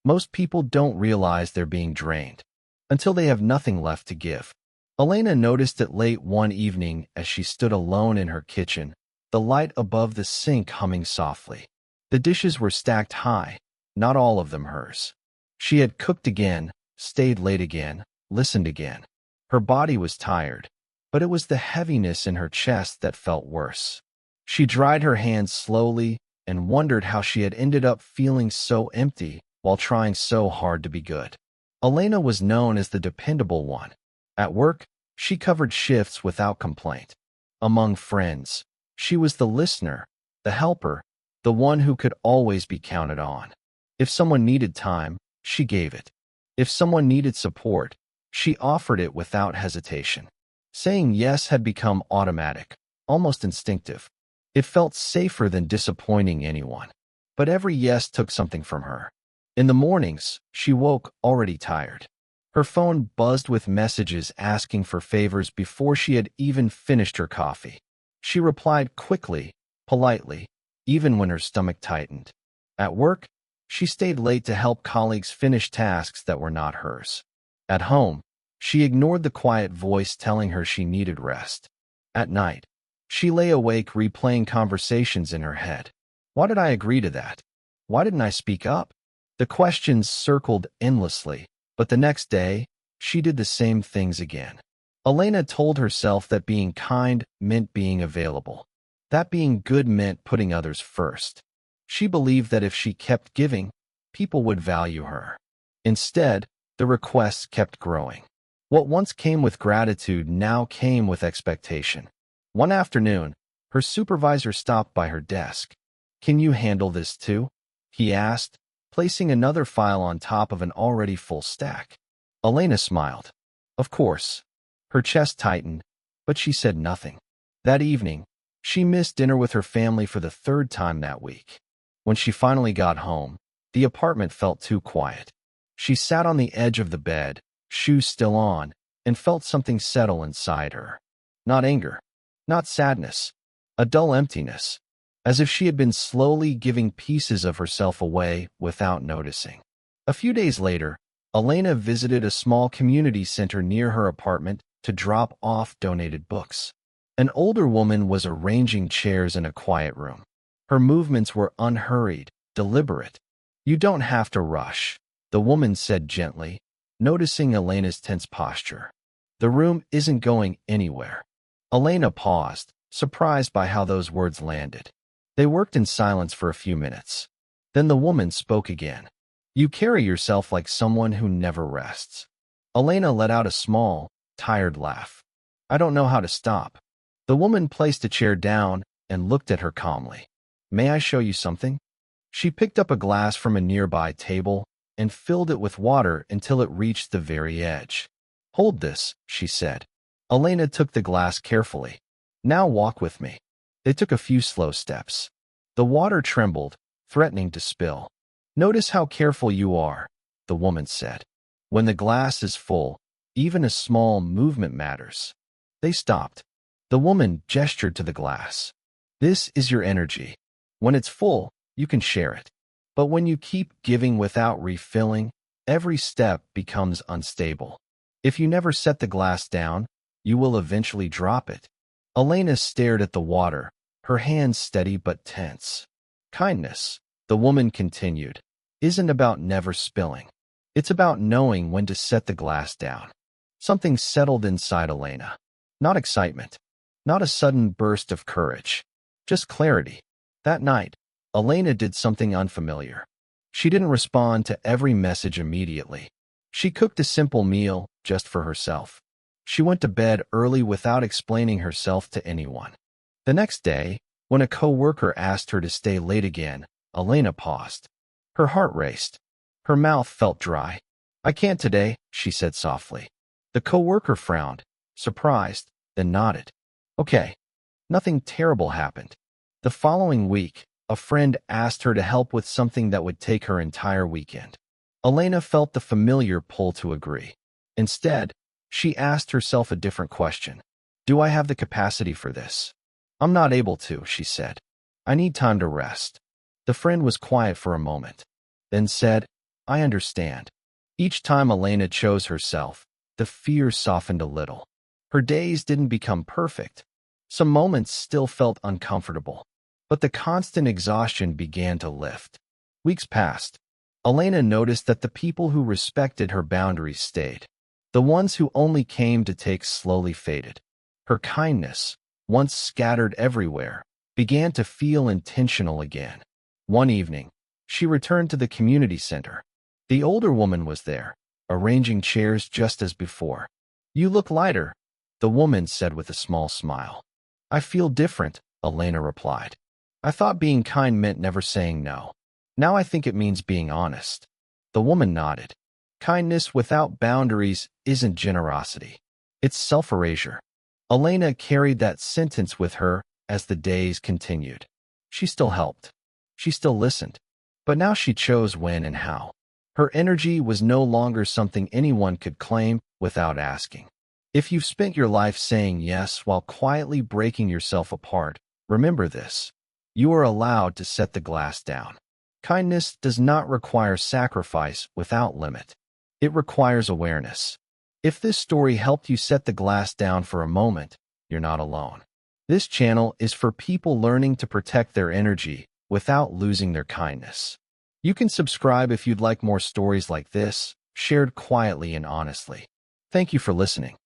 Most people don't realize they're being drained until they have nothing left to give. Elena noticed it late one evening as she stood alone in her kitchen, the light above the sink humming softly. The dishes were stacked high, not all of them hers. She had cooked again, stayed late again, listened again. Her body was tired, but it was the heaviness in her chest that felt worse. She dried her hands slowly and wondered how she had ended up feeling so empty while trying so hard to be good. Elena was known as the dependable one. At work, she covered shifts without complaint. Among friends, she was the listener, the helper, the one who could always be counted on. If someone needed time, she gave it. If someone needed support, she offered it without hesitation. Saying yes had become automatic, almost instinctive. It felt safer than disappointing anyone. But every yes took something from her. In the mornings, she woke already tired. Her phone buzzed with messages asking for favors before she had even finished her coffee. She replied quickly, politely, even when her stomach tightened. At work, she stayed late to help colleagues finish tasks that were not hers. At home, she ignored the quiet voice telling her she needed rest. At night, she lay awake replaying conversations in her head. Why did I agree to that? Why didn't I speak up? The questions circled endlessly, but the next day, she did the same things again. Elena told herself that being kind meant being available, that being good meant putting others first. She believed that if she kept giving, people would value her. Instead, the requests kept growing. What once came with gratitude now came with expectation. One afternoon, her supervisor stopped by her desk. "Can you handle this too?" he asked, placing another file on top of an already full stack. Elena smiled. Of course. Her chest tightened, but she said nothing. That evening, she missed dinner with her family for the third time that week. When she finally got home, the apartment felt too quiet. She sat on the edge of the bed, shoes still on, and felt something settle inside her. Not anger, not sadness, a dull emptiness, as if she had been slowly giving pieces of herself away without noticing. A few days later, Elena visited a small community center near her apartment to drop off donated books. An older woman was arranging chairs in a quiet room. Her movements were unhurried, deliberate. "You don't have to rush," the woman said gently, noticing Elena's tense posture. "The room isn't going anywhere." Elena paused, surprised by how those words landed. They worked in silence for a few minutes. Then the woman spoke again. "You carry yourself like someone who never rests." Elena let out a small, tired laugh. "I don't know how to stop." The woman placed a chair down and looked at her calmly. "May I show you something?" She picked up a glass from a nearby table and filled it with water until it reached the very edge. "Hold this," she said. Elena took the glass carefully. "Now walk with me." They took a few slow steps. The water trembled, threatening to spill. "Notice how careful you are," the woman said. "When the glass is full, even a small movement matters." They stopped. The woman gestured to the glass. "This is your energy. When it's full, you can share it. But when you keep giving without refilling, every step becomes unstable. If you never set the glass down, you will eventually drop it." Elena stared at the water, her hands steady but tense. "Kindness," the woman continued, "isn't about never spilling. It's about knowing when to set the glass down." Something settled inside Elena. Not excitement, not a sudden burst of courage, just clarity. That night, Elena did something unfamiliar. She didn't respond to every message immediately. She cooked a simple meal just for herself. She went to bed early without explaining herself to anyone. The next day, when a coworker asked her to stay late again, Elena paused. Her heart raced. Her mouth felt dry. "I can't today," she said softly. The coworker frowned, surprised, then nodded. "Okay." Nothing terrible happened. The following week, a friend asked her to help with something that would take her entire weekend. Elena felt the familiar pull to agree. Instead, she asked herself a different question. "Do I have the capacity for this?" "I'm not able to," she said. "I need time to rest." The friend was quiet for a moment, then said, I understand. Each time Elena chose herself, the fear softened a little. Her days didn't become perfect. Some moments still felt uncomfortable, but the constant exhaustion began to lift. Weeks passed. Elena noticed that the people who respected her boundaries stayed. The ones who only came to take slowly faded. Her kindness, once scattered everywhere, began to feel intentional again. One evening, she returned to the community center. The older woman was there, arranging chairs just as before. "You look lighter," the woman said with a small smile. "I feel different," Elena replied. "I thought being kind meant never saying no. Now I think it means being honest." The woman nodded. Kindness without boundaries isn't generosity. It's self-erasure. Elena carried that sentence with her as the days continued. She still helped. She still listened. But now she chose when and how. Her energy was no longer something anyone could claim without asking. If you've spent your life saying yes while quietly breaking yourself apart, remember this. You are allowed to set the glass down. Kindness does not require sacrifice without limit. It requires awareness. If this story helped you set the glass down for a moment, you're not alone. This channel is for people learning to protect their energy without losing their kindness. You can subscribe if you'd like more stories like this, shared quietly and honestly. Thank you for listening.